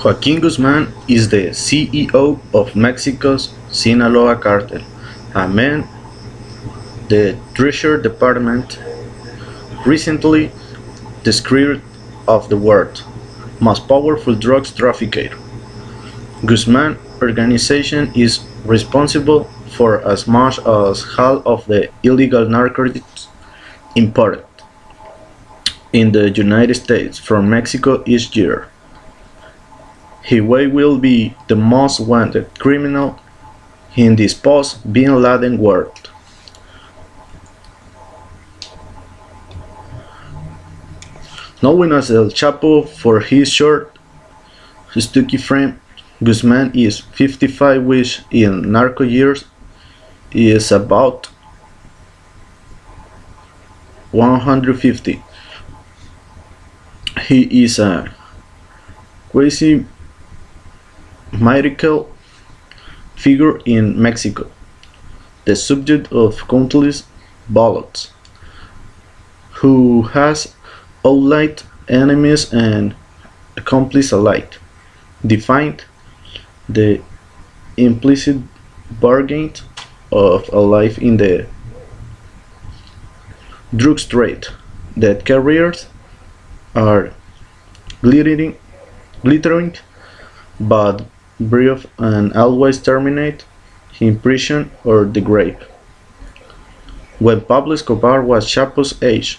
Joaquin Guzman is the CEO of Mexico's Sinaloa cartel, a man the Treasury Department recently described as the world's most powerful drugs trafficker. Guzman organization is responsible for as much as half of the illegal narcotics imported in the United States from Mexico each year. He will be the most wanted criminal in this post-Bin Laden world. Known as El Chapo for his short, stocky frame, Guzman is 55, which in narco years is about 150. He is a quasi mythical figure in Mexico, the subject of countless ballads, who has outlined enemies and accomplices alike, defined the implicit bargain of a life in the drugs trade, that careers are glittering but brief and always terminate in prison or the grave. When Pablo Escobar was Chapo's age,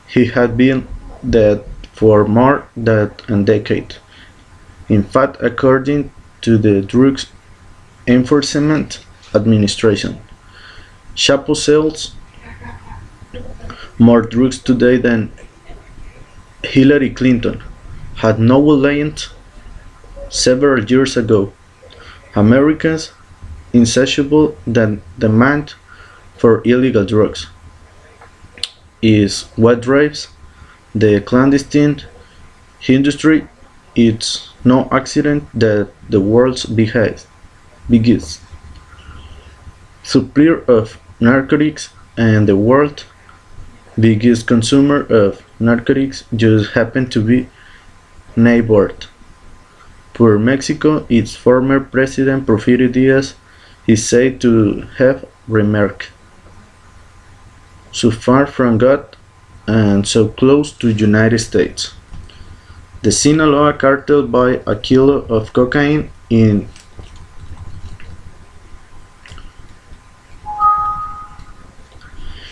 he had been dead for more than a decade. In fact, according to the Drugs Enforcement Administration, Chapo sells more drugs today than Hillary Clinton had outlined several years ago. Americans' insatiable demand for illegal drugs is what drives the clandestine industry. It's no accident that the world's biggest supplier of narcotics and the world's biggest consumer of narcotics just happen to be neighbored. For Mexico, its former president Porfirio Diaz is said to have remarked, "So far from God and so close to the United States." The Sinaloa cartel buy a kilo of cocaine in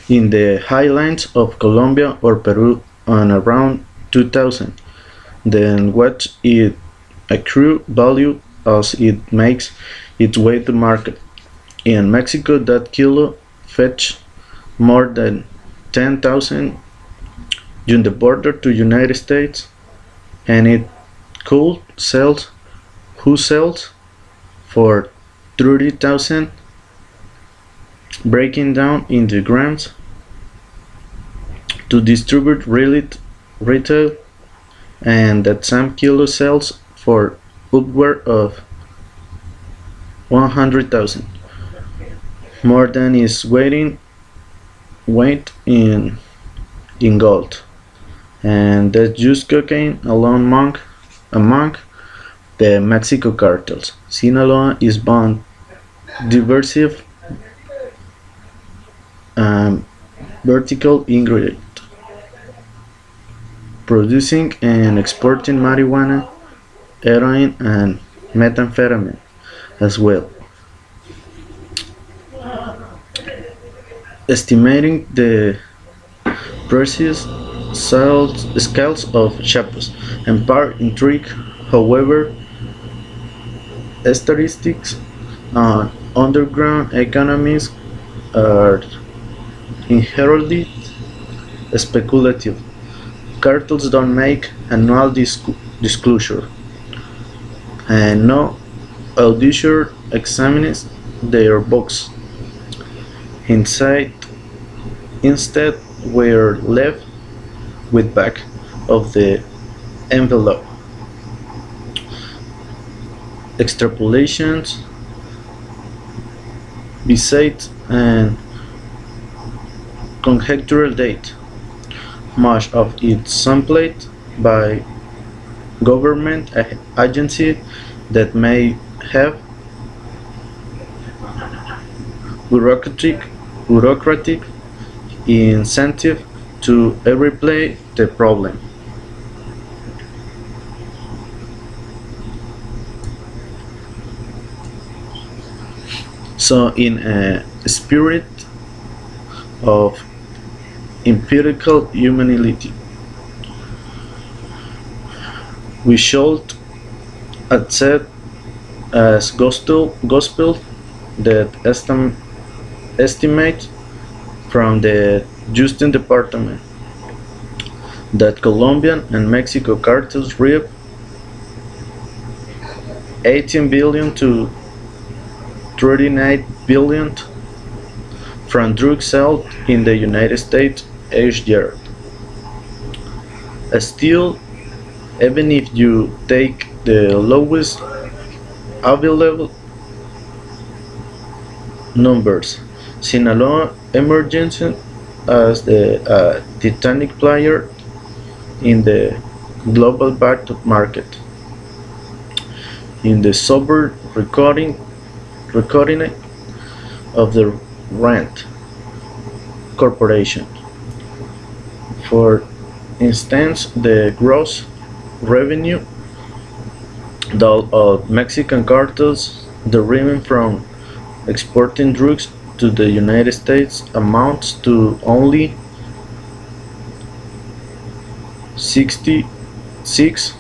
the highlands of Colombia or Peru on around 2000, then what it accrue value as it makes its way to market. In Mexico, that kilo fetch more than 10,000 on the border to United States, and it could sells for 30,000, breaking down into grams to distribute retail, and that same kilo sells for upward of 100,000, more than its weight in gold. And that's just cocaine alone among the Mexico cartels. Sinaloa is bound diversive vertical ingredient, producing and exporting marijuana, heroin, and methamphetamine as well. Estimating the precise scales of Chapos and part intrigue, however, statistics on underground economies are inherently speculative. Cartels don't make annual disclosure, and no auditor examines their books. Instead, we're left with back of the envelope extrapolations, besides and conjectural date, much of it sampled by government agency that may have bureaucratic incentive to replay the problem. So, in a spirit of empirical humility, we should accept as gospel that estimate from the Justice Department that Colombian and Mexico cartels reap 18 billion to 39 billion from drugs sold in the United States each year. Still, even if you take the lowest available numbers, Sinaloa emerges as the titanic player in the global back market. In the sober recording of the Rent Corporation. For instance, the gross revenue of Mexican cartels deriving from exporting drugs to the United States amounts to only 66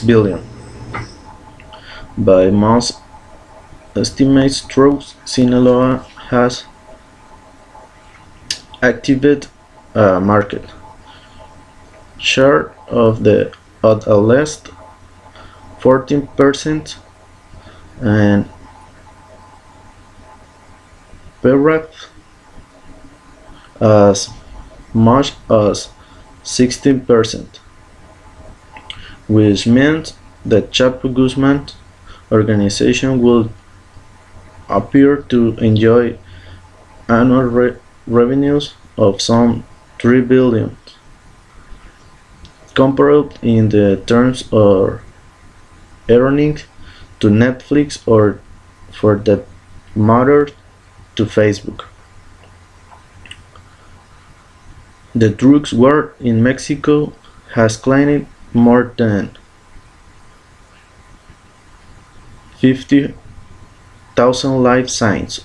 billion. By most estimates, through Sinaloa has activated a market share of the at least 14% and perhaps as much as 16%, which means that Chapo Guzman organization will appear to enjoy annual revenues of some 3 billion, comparable in the terms of earnings to Netflix or, for that matter, to Facebook. The drugs war in Mexico has claimed more than 50,000 life signs.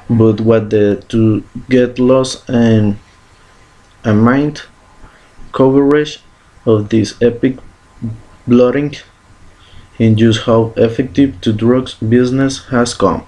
But what to get lost in a mind coverage of this epic blotting in just how effective the drugs business has come.